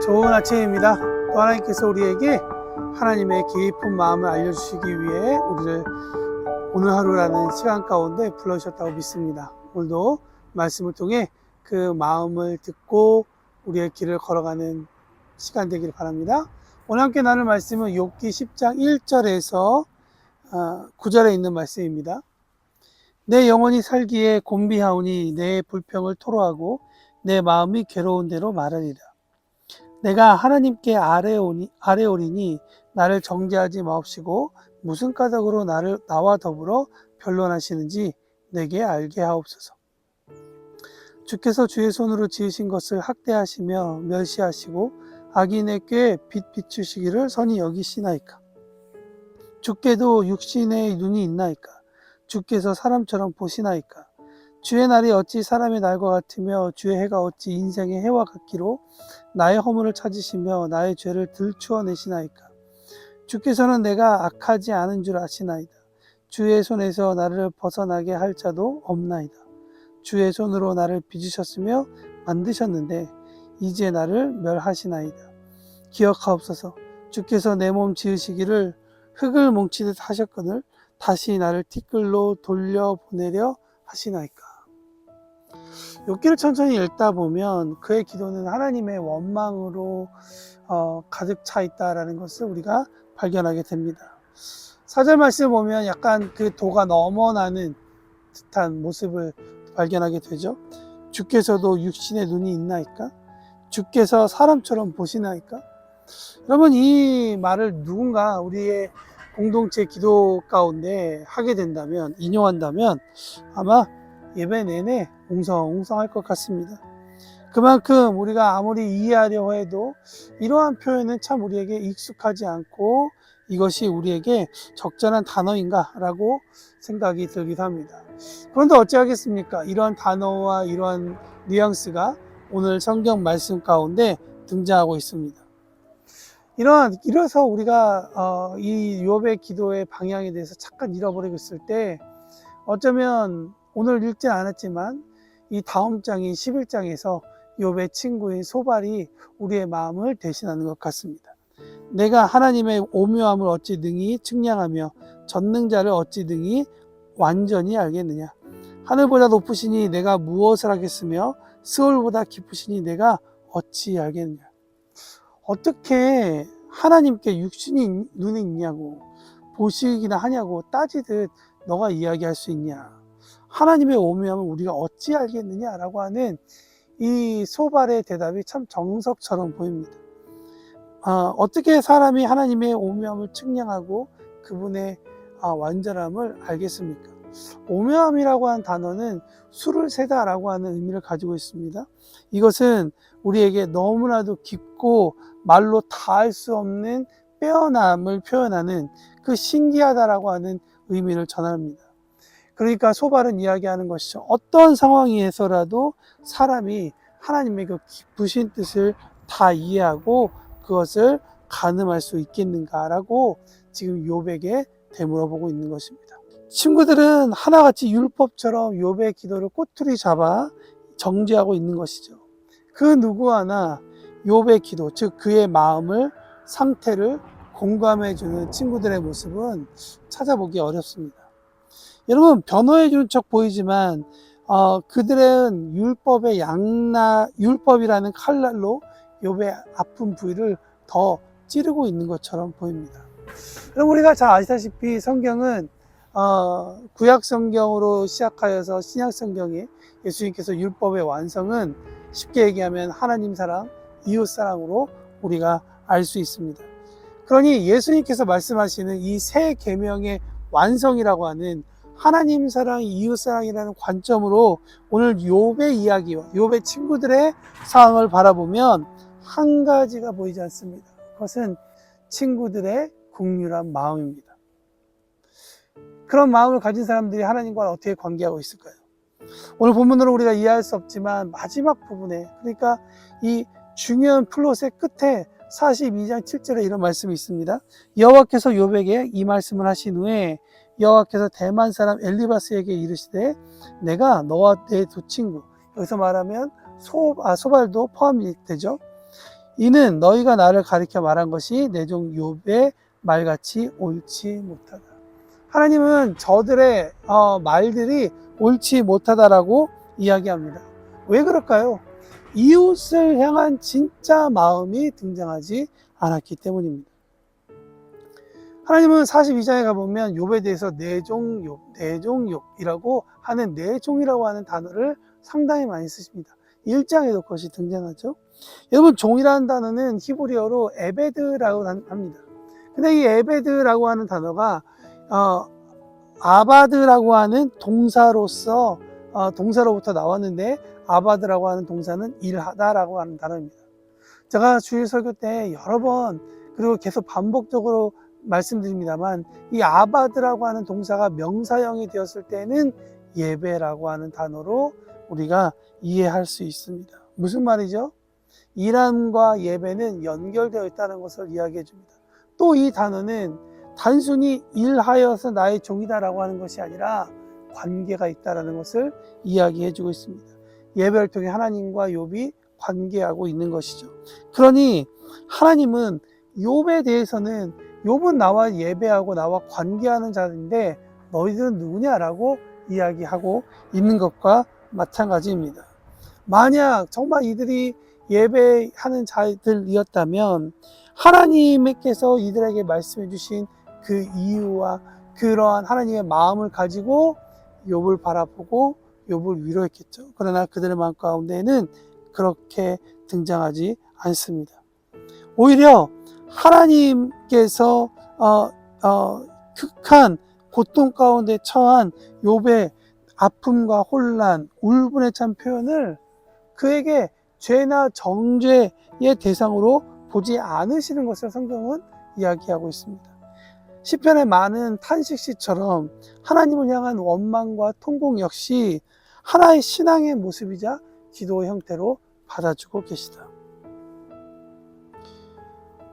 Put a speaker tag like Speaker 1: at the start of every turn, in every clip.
Speaker 1: 좋은 아침입니다. 또 하나님께서 우리에게 하나님의 깊은 마음을 알려주시기 위해 우리를 오늘 하루라는 시간 가운데 불러주셨다고 믿습니다. 오늘도 말씀을 통해 그 마음을 듣고 우리의 길을 걸어가는 시간 되기를 바랍니다. 오늘 함께 나눌 말씀은 욥기 10장 1절에서 9절에 있는 말씀입니다. 내 영혼이 살기에 곤비하오니 내 불평을 토로하고 내 마음이 괴로운 대로 말하리라. 내가 하나님께 아뢰오리니 나를 정죄하지 마옵시고 무슨 까닭으로 나와 더불어 변론하시는지 내게 알게 하옵소서. 주께서 주의 손으로 지으신 것을 학대하시며 멸시하시고 악인의 꾀에 빛 비추시기를 선히 여기시나이까. 주께도 육신의 눈이 있나이까. 주께서 사람처럼 보시나이까. 주의 날이 어찌 사람의 날과 같으며 주의 해가 어찌 인생의 해와 같기로 나의 허물을 찾으시며 나의 죄를 들추어내시나이까. 주께서는 내가 악하지 않은 줄 아시나이다. 주의 손에서 나를 벗어나게 할 자도 없나이다. 주의 손으로 나를 빚으셨으며 만드셨는데 이제 나를 멸하시나이다. 기억하옵소서. 주께서 내 몸 지으시기를 흙을 뭉치듯 하셨거늘 다시 나를 티끌로 돌려보내려 하시나이까. 욥기를 천천히 읽다 보면 그의 기도는 하나님의 원망으로 가득 차 있다라는 것을 우리가 발견하게 됩니다. 4절 말씀을 보면 약간 그 도가 넘어나는 듯한 모습을 발견하게 되죠. 주께서도 육신의 눈이 있나이까? 주께서 사람처럼 보시나이까? 여러분, 이 말을 누군가 우리의 공동체 기도 가운데 하게 된다면, 인용한다면 아마 예배 내내 웅성웅성할 것 같습니다. 그만큼 우리가 아무리 이해하려 해도 이러한 표현은 참 우리에게 익숙하지 않고 이것이 우리에게 적절한 단어인가 라고 생각이 들기도 합니다. 그런데 어찌하겠습니까? 이러한 단어와 이러한 뉘앙스가 오늘 성경 말씀 가운데 등장하고 있습니다. 이래서 우리가 이 욥의 기도의 방향에 대해서 잠깐 잃어버리고 있을 때 어쩌면 오늘 읽진 않았지만 이 다음 장인 11장에서 욥의 친구인 소발이 우리의 마음을 대신하는 것 같습니다. 내가 하나님의 오묘함을 어찌 능히 측량하며 전능자를 어찌 능히 완전히 알겠느냐. 하늘보다 높으시니 내가 무엇을 하겠으며 스올보다 깊으시니 내가 어찌 알겠느냐. 어떻게 하나님께 육신이 눈이 있냐고 보시기나 하냐고 따지듯 너가 이야기할 수 있냐. 하나님의 오묘함을 우리가 어찌 알겠느냐라고 하는 이 소발의 대답이 참 정석처럼 보입니다. 어떻게 사람이 하나님의 오묘함을 측량하고 그분의 완전함을 알겠습니까? 오묘함이라고 하는 단어는 수를 세다라고 하는 의미를 가지고 있습니다. 이것은 우리에게 너무나도 깊고 말로 다 할 수 없는 빼어남을 표현하는 그 신기하다라고 하는 의미를 전합니다. 그러니까 소발은 이야기하는 것이죠. 어떤 상황에서라도 사람이 하나님의 그 깊으신 뜻을 다 이해하고 그것을 가늠할 수 있겠는가라고 지금 욥에게 되물어보고 있는 것입니다. 친구들은 하나같이 율법처럼 욥의 기도를 꼬투리 잡아 정죄하고 있는 것이죠. 그 누구 하나 욥의 기도, 즉 그의 마음을, 상태를 공감해주는 친구들의 모습은 찾아보기 어렵습니다. 여러분, 변호해주는 척 보이지만 그들은 율법이라는 칼날로 욥의 아픈 부위를 더 찌르고 있는 것처럼 보입니다. 여러분, 우리가 잘 아시다시피 성경은 구약 성경으로 시작하여서 신약 성경에 예수님께서 율법의 완성은 쉽게 얘기하면 하나님 사랑, 이웃 사랑으로 우리가 알 수 있습니다. 그러니 예수님께서 말씀하시는 이 세 계명의 완성이라고 하는 하나님 사랑, 이웃 사랑이라는 관점으로 오늘 욥의 이야기와 욥의 친구들의 상황을 바라보면 한 가지가 보이지 않습니다. 그것은 친구들의 국률한 마음입니다. 그런 마음을 가진 사람들이 하나님과 어떻게 관계하고 있을까요? 오늘 본문으로 우리가 이해할 수 없지만 마지막 부분에, 그러니까 이 중요한 플롯의 끝에 42장 7절에 이런 말씀이 있습니다. 여호와께서 욥에게 이 말씀을 하신 후에 여호와께서 대만 사람 엘리바스에게 이르시되 내가 너와 내 두 친구, 여기서 말하면 소발도 포함이 되죠. 이는 너희가 나를 가리켜 말한 것이 내 종 욥의 말같이 옳지 못하다. 하나님은 저들의 말들이 옳지 못하다라고 이야기합니다. 왜 그럴까요? 이웃을 향한 진짜 마음이 등장하지 않았기 때문입니다. 하나님은 42장에 가보면 욥에 대해서 내 종 욥, 내 종 욥이라고 하는 내 종이라고 하는 단어를 상당히 많이 쓰십니다. 1장에도 그것이 등장하죠. 여러분, 종이라는 단어는 히브리어로 에베드라고 합니다. 근데 이 에베드라고 하는 단어가 아바드라고 하는 동사로서 동사로부터 나왔는데, 아바드라고 하는 동사는 일하다라고 하는 단어입니다. 제가 주일 설교 때 여러 번 그리고 계속 반복적으로 말씀드립니다만, 이 아바드라고 하는 동사가 명사형이 되었을 때는 예배라고 하는 단어로 우리가 이해할 수 있습니다. 무슨 말이죠? 일함과 예배는 연결되어 있다는 것을 이야기해 줍니다. 또 이 단어는 단순히 일하여서 나의 종이다라고 하는 것이 아니라 관계가 있다는 것을 이야기해 주고 있습니다. 예배를 통해 하나님과 욥이 관계하고 있는 것이죠. 그러니 하나님은 욥에 대해서는 욥은 나와 예배하고 나와 관계하는 자인데 너희들은 누구냐라고 이야기하고 있는 것과 마찬가지입니다. 만약 정말 이들이 예배하는 자들이었다면 하나님께서 이들에게 말씀해 주신 그 이유와 그러한 하나님의 마음을 가지고 욥을 바라보고 욥을 위로했겠죠. 그러나 그들의 마음 가운데는 그렇게 등장하지 않습니다. 오히려 하나님께서 극한 고통 가운데 처한 욥의 아픔과 혼란, 울분에 찬 표현을 그에게 죄나 정죄의 대상으로 보지 않으시는 것을 성경은 이야기하고 있습니다. 시편의 많은 탄식시처럼 하나님을 향한 원망과 통곡 역시 하나의 신앙의 모습이자 기도의 형태로 받아주고 계시다.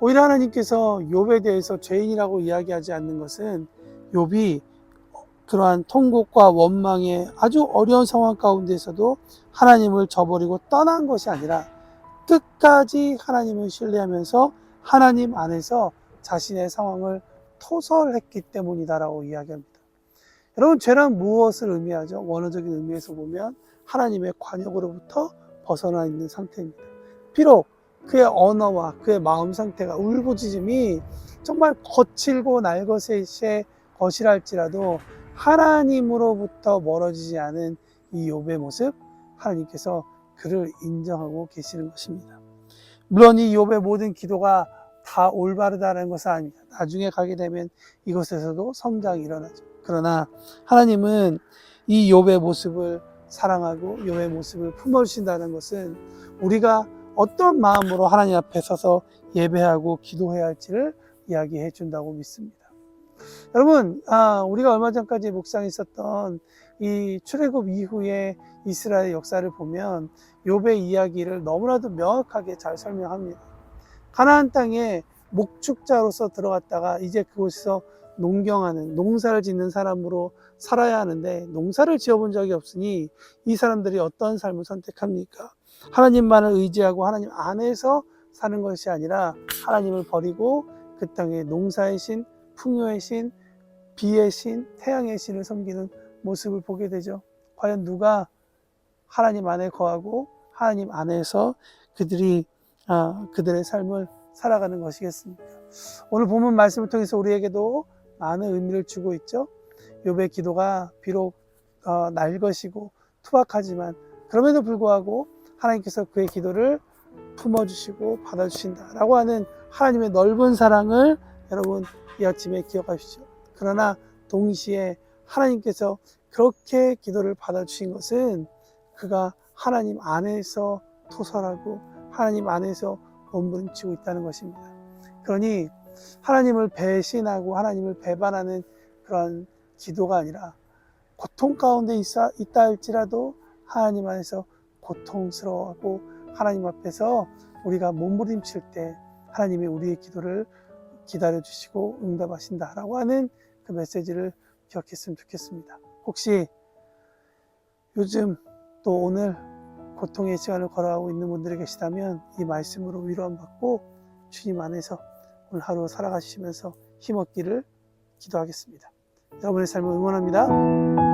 Speaker 1: 오히려 하나님께서 욥에 대해서 죄인이라고 이야기하지 않는 것은 욥이 그러한 통곡과 원망의 아주 어려운 상황 가운데서도 하나님을 저버리고 떠난 것이 아니라 끝까지 하나님을 신뢰하면서 하나님 안에서 자신의 상황을 토설했기 때문이다라고 이야기합니다. 여러분, 죄란 무엇을 의미하죠? 원어적인 의미에서 보면 하나님의 관역으로부터 벗어나 있는 상태입니다. 비록 그의 언어와 그의 마음 상태가 울부짖음이 정말 거칠고 날것의 것이랄지라도 하나님으로부터 멀어지지 않은 이 욥의 모습, 하나님께서 그를 인정하고 계시는 것입니다. 물론 이 욥의 모든 기도가 다 올바르다는 것은 아닙니다. 나중에 가게 되면 이것에서도 성장이 일어나죠. 그러나 하나님은 이 욥의 모습을 사랑하고 욥의 모습을 품어주신다는 것은 우리가 어떤 마음으로 하나님 앞에 서서 예배하고 기도해야 할지를 이야기해 준다고 믿습니다. 여러분, 우리가 얼마 전까지 묵상했었던 이 출애굽 이후의 이스라엘 역사를 보면 욥의 이야기를 너무나도 명확하게 잘 설명합니다. 가나안 땅에 목축자로서 들어갔다가 이제 그곳에서 농경하는, 농사를 짓는 사람으로 살아야 하는데 농사를 지어본 적이 없으니 이 사람들이 어떤 삶을 선택합니까? 하나님만을 의지하고 하나님 안에서 사는 것이 아니라 하나님을 버리고 그 땅에 농사의 신, 풍요의 신, 비의 신, 태양의 신을 섬기는 모습을 보게 되죠. 과연 누가 하나님 안에 거하고 하나님 안에서 그들의 삶을 살아가는 것이겠습니까? 오늘 본문 말씀을 통해서 우리에게도 많은 의미를 주고 있죠. 욥의 기도가 비록 날것이고 투박하지만 그럼에도 불구하고 하나님께서 그의 기도를 품어주시고 받아주신다라고 하는 하나님의 넓은 사랑을 여러분 이 아침에 기억하십시오. 그러나 동시에 하나님께서 그렇게 기도를 받아주신 것은 그가 하나님 안에서 토설하고 하나님 안에서 몸부림치고 있다는 것입니다. 그러니 하나님을 배신하고 하나님을 배반하는 그런 기도가 아니라 고통 가운데 있다 할지라도 하나님 안에서 고통스러워하고 하나님 앞에서 우리가 몸부림칠 때 하나님이 우리의 기도를 기다려주시고 응답하신다라고 하는 그 메시지를 기억했으면 좋겠습니다. 혹시 요즘 또 오늘 고통의 시간을 걸어가고 있는 분들이 계시다면 이 말씀으로 위로함 받고 주님 안에서 오늘 하루 살아가시면서 힘없기를 기도하겠습니다. 여러분의 삶을 응원합니다.